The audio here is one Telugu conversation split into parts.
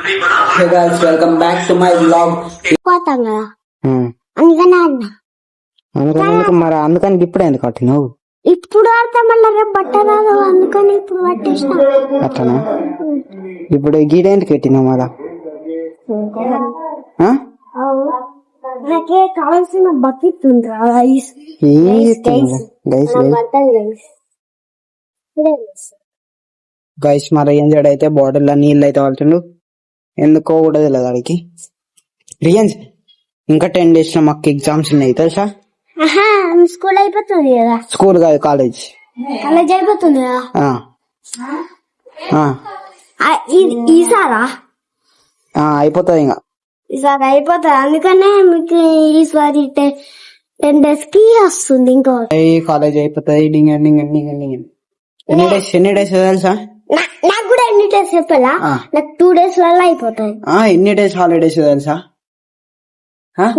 Hey guys, welcome back to my vlog. పోతాం కదా అందుకనే అన్నా మరి అందుకని ఇప్పుడు ఎందుకు కట్టినావు? ఇప్పుడు ఆడితే మళ్ళీ రేపు బట్ట రాదు అందుకని ఇప్పుడు పట్టేసిన. అట్లనా? ఇప్పుడు గీడేందుకు పెట్టినావు మళ్ళా? నాకే కావాల్సిన బకెట్ ఉంది గైస్ మరి ఏం చేయడైతే బాటిల్ లో నీళ్ళు అయితే వాళ్తుండు ఎందుకో కూడా తెలియదు వాడికి. రియాన్స్ ఇంకా 10 days లో మాకు ఎగ్జామ్స్ ఉన్నాయి తెలుసా? స్కూల్ అయిపోతుంది కదా. స్కూల్ కాదు కాలేజ్ అయిపోతుంది కదా. ఈసారా అయిపోతుంది ఇంకా ఈసారి అయిపోతుంది అందుకనే మీకు ఈసారి 10 days కి వస్తుంది. ఇంకో కాలేజ్ అయిపోతుంది. ఎన్ని డేస్ తెలుసా? నాకు కూడా ఎన్ని డేస్ చెప్పాలా? నాకు 2 days వల్ల అయిపోతాయి. ఎన్ని డేస్ హాలిడేస్ తెలుసా?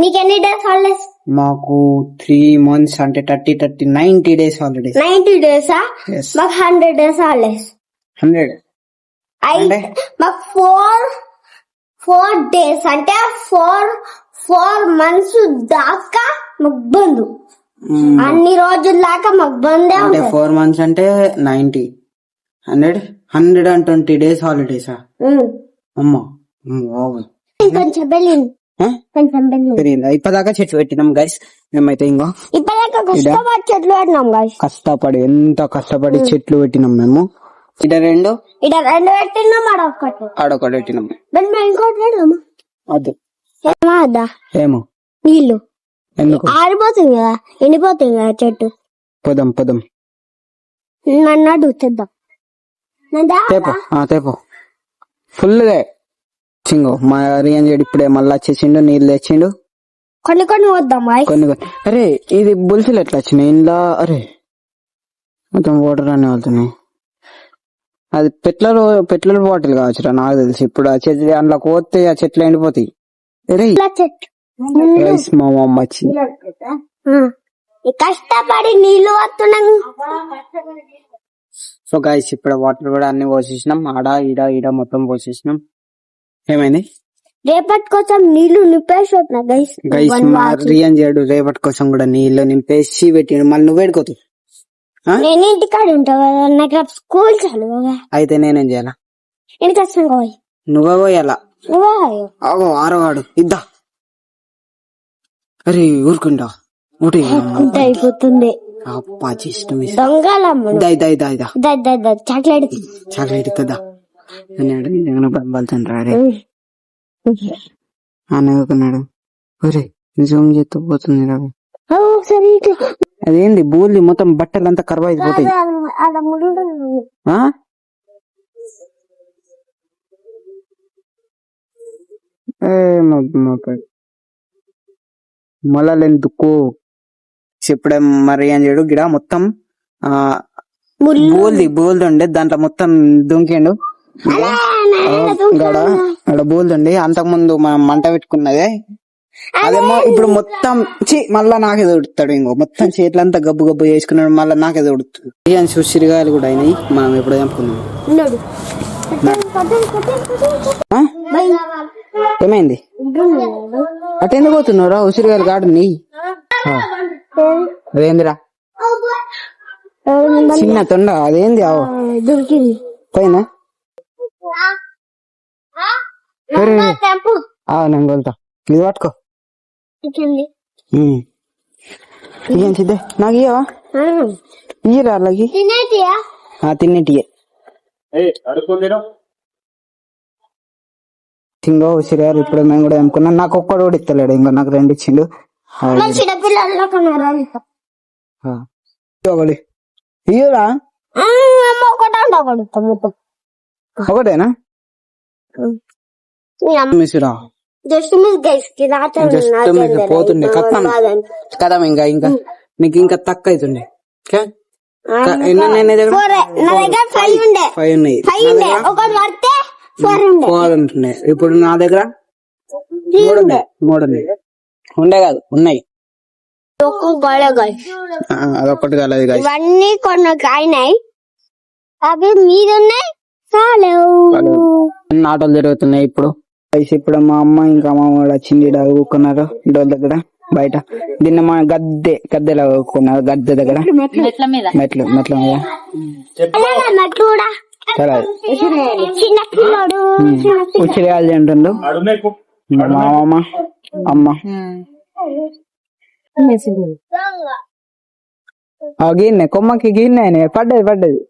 మీకు ఎన్ని డేస్ హాలిడేస్? మాకు 3 months అంటే 90 days హాలిడేస్. 90 days మాకు 100 days హాలిడేస్. 100 మాకు 4 days అంటే 4 months దాకా మాకు బంద్. అన్ని రోజుల దాకా మాకు బందే అంటే 4 months అంటే 90 120 days హాలిడేసా? అమ్మా కొంచెం వెళ్ళింది ఇప్పటిదాకా చెట్లు పెట్టినాం గైస్ మేమైతే. ఇంకో ఇప్పటిదాకా కష్టపడి చెట్లు పెట్టినాం గైస్. ఎంత కష్టపడి చెట్లు పెట్టినాం మేము. ఇట రెండు పెట్టినాం ఆడొకటి పెట్టినాం. ఇంకోటి పెడదామా? వద్దు ఏమో నీళ్ళు ఎందుకు ఆరిపోతుంది కదా ఎండిపోతుంది కదా చెట్టు. పోదాం నన్ను అడుగు తెద్దాం. తేపో ఫుల్ గా చింగో మా రియన్ చెడు ఇప్పుడే మళ్ళీ వచ్చేసిండు నీళ్ళు తెచ్చిండు. కొన్ని వద్దాం కొన్ని. అరే ఇది బుల్సులు ఎట్లా వచ్చినాయి ఇంట్లో? అరే మొత్తం వాటర్ అనే వెళ్తున్నాయి. అది పెట్రోల్ బాటిల్ కావచ్చురా నాకు తెలిసి. ఇప్పుడు ఆ చెట్లు అందులో కోస్తే ఆ చెట్లు ఎండిపోతాయి. రైస్ మా అమ్మ వచ్చింది. కష్టపడి నీళ్లు వస్తున్నాం. సో గైస్ ఇప్పుడు వాటర్ కూడా అన్ని పోసేసినాం. ఆడ ఈడ మొత్తం పోసేసినాం. ఏమైంది? రేపటి కోసం నీళ్లు నింపేసి గైస్ మా రియన్ చేయడు రేపటి కోసం కూడా నీళ్లు నింపేసి పెట్టిండు. మళ్ళీ నువ్వు వేడుకోతావు. నేను ఇంటికాడ ఉంటావు నాకు స్కూల్ చాలు. అయితే నేనేం చేయాలా? ఇంటికి వచ్చిన నువ్వే పోయాలా? అవో ఆరవాడు ఇద్దా. అరే ఊరుకుంటా అయిపోతుంది. అప్పా ఇష్టం చాక్లెట్ కదా బలుతుండ్రా అనుకున్నాడు. ఒరే నిజం చేస్తూ పోతుంది రా. అదేంది బూల్ది మొత్తం బట్టలంతా కరువు అయిపోతాయి. మొలలెందుకు చెప్పుడే మరి అని చెడు గిడ మొత్తం బోల్ది ఉండే దాంట్లో మొత్తం దుంకిండు. గడ బోల్దుండి అంతకు ముందు మనం మంట పెట్టుకున్నదే అదేమో ఇప్పుడు మొత్తం మళ్ళా నాకే దొడుతాడు. ఇంకో మొత్తం చేతులంతా గబ్బు చేసుకున్నాడు. మళ్ళా నాకే దొడుతుంది. బిర్యానీ సుసిరిగాయలు కూడా అయినాయి. మనం ఎప్పుడు చంపుకున్నాం. ఏమైంది? అటెందుకు పోతున్నారా? ఉసిరిగాయలు కాడు నీ అదేందిరా చిన్న తొండ అదేంది? పోయినా నేను వెళ్తా. ఇది పట్టుకో ఏం సిద్ధే నాకు ఇయ్యవా? ఇయ్యరా అలాగే తినేటియే తింగో ఉసిరిగారు. ఇప్పుడు మేము కూడా అనుకున్నాం. నాకు ఒక్కడు కూడా ఇస్తలేడు. ఇంకా నాకు 2 ఇచ్చిండు. ఇయ్యరా ఒకటేనా? మిస్రా పోతుండే కదా ఇంకా నీకు ఇంకా తక్కువ అవుతుండే. 5 ఉన్నాయి. 4 ఉంటుండే. ఇప్పుడు నా దగ్గర 3 ఉండే కాదు ఉన్నాయి. అదొక్కటి కాలేదు. ఇవన్నీ కొన్ని అయినాయి. అవి మీద ఉన్నాయి హలో అన్ని ఆటోలు తిరుగుతున్నాయి ఇప్పుడు. ఇప్పుడు మా అమ్మ ఇంకా మా వాడు వచ్చింది, ఈడ ఊరుకున్నారు డోర్ దగ్గర బయట. దీన్ని మా గద్దెలా ఊరుకున్నారు, గద్దె దగ్గర మెట్ల మీద. కూడా చిన్న పిల్లోడు ఉచ్చిరేయాలి అంటుండు మా మామ అమ్మ. గిన్నె కొమ్మకి గిన్నె పడ్డది.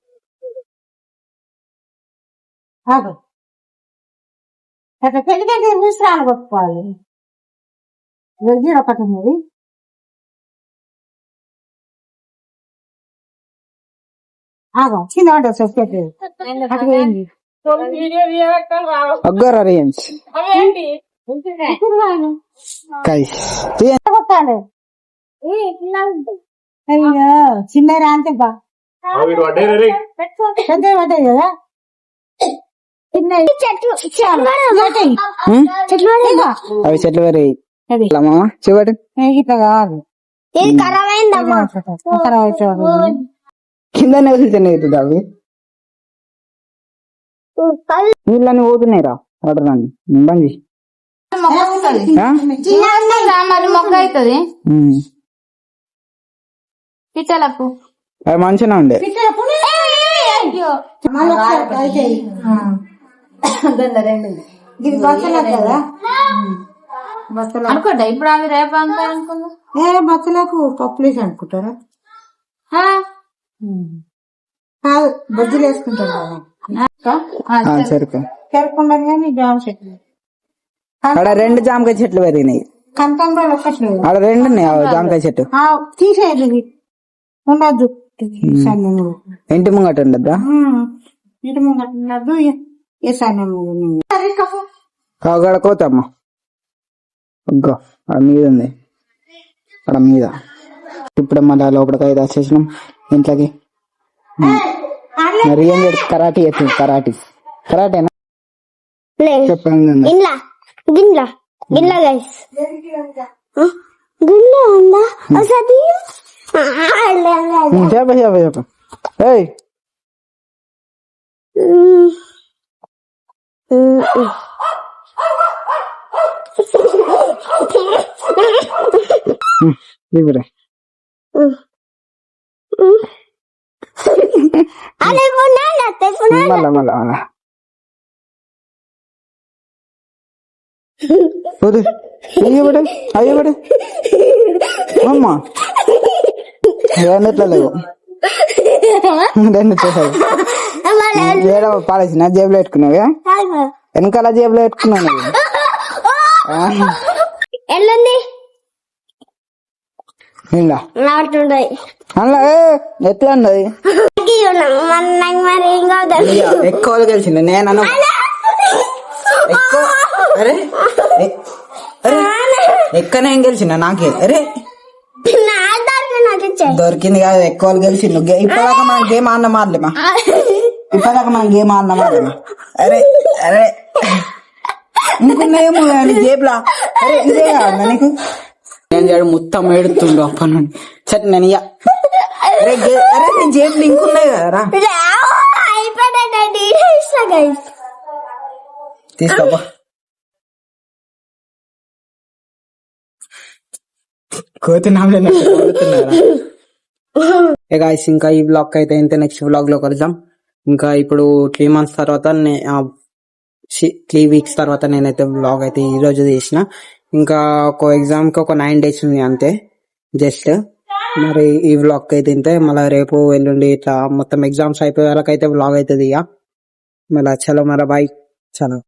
పెళ్ళికంటే విశ్రాలు కొట్టుకోవాలి. ఒకటి ఆగో చిన్న చెప్పేది అగ్గర రేంజ్ కొట్టాలి. అయ్యో చిన్న రాంతే బా పెద్ద పడ్డాయి కదా. అవి చెట్లు వేరే మామ చూపటి ఇట్లా కాదు ఇది ఖరాబ్ అయిందమ్మా. కింద అవుతుంది అవి నీళ్ళని పోతున్నాయి రా వాడరాని బంద్ చేసి. మరి మొక్క అవుతుంది పిట్టలకు. అవి మంచిగా ఉండే. ఇది బచ్చలకు కదా, అనుకోండి ఇప్పుడు అవి రేపు అంటారు అనుకున్నా. బచ్చలకు పప్పులేసి అనుకుంటారా? కాదు బజ్జీలు వేసుకుంటారు కదా సరిపోయి చెరకుండా కానీ జామ చెట్లు ఆడ 2 జామకాయ చెట్లు పెరిగినాయి. కంటంలో ఒకటి ఆడ 2 ఉన్నాయి జామకాయ చెట్టు. తీసేది ఉండద్దు, ఇంటి ముంగట ఉండద్దా? ఇంటి ముంగట ఉండద్దు. అక్కడ కోతమ్మా అగ్గో అక్కడ మీద ఉంది, అక్కడ మీద. ఇప్పుడు మళ్ళీ లోపలికి అయితే వచ్చేసినాం ఇంట్లోకి. మరి ఏం చేస్తుంది? కరాటేనా చెప్పండి. గిన్నె గైస్ గిన్నె ఉందా ఒకసారి చెప్ప ఏయ్ ఇప్పుడే మళ్ళా అయ్యబడే అమ్మా ఎట్లా లేవు పాడేసిన జేబులో పెట్టుకున్నావా? వెనకాల జేబులో పెట్టుకున్నావు. ఎల్లుంది అలా ఎట్లా ఉన్నది? మరి ఎక్కువ గెలిచింది నేను. అరే ఎక్కనే ఏం గెలిచిన నాకే. అరే దొరికింది కాదు, ఎక్కువ గెలిచిండు. ఇప్పటిదాకా మనం గేమ్ ఆడినా మాడలేమా? అరే ఇంకున్నాయేమో జేబులా. అరే ఇదే కాదు నీకు. నేను చేయడం మొత్తం ఏడుతుండు అప్పటి నుండి. సరే నేను అరే నీ జేబులు ఇంకున్నాయి కదరా, తీసుకోపా. కోతి గాయ్స్ ఇంకా ఈ బ్లాగ్ అయితే ఇంత. నెక్స్ట్ బ్లాగ్ లో కలుద్దాం. ఇంకా ఇప్పుడు 3 months తర్వాత 3 weeks తర్వాత నేనైతే బ్లాగ్ అయితే ఈ రోజు చేసిన. ఇంకా ఒక ఎగ్జామ్ కి ఒక 9 days ఉంది అంతే జస్ట్. మరి ఈ బ్లాగ్ అయితే ఇంతే. మళ్ళీ రేపు ఎల్లుండి ఇట్లా మొత్తం ఎగ్జామ్స్ అయిపోయే వాళ్ళకైతే బ్లాగ్ అవుతుంది. ఇక మళ్ళీ చలో మరి బాయ్. చలో.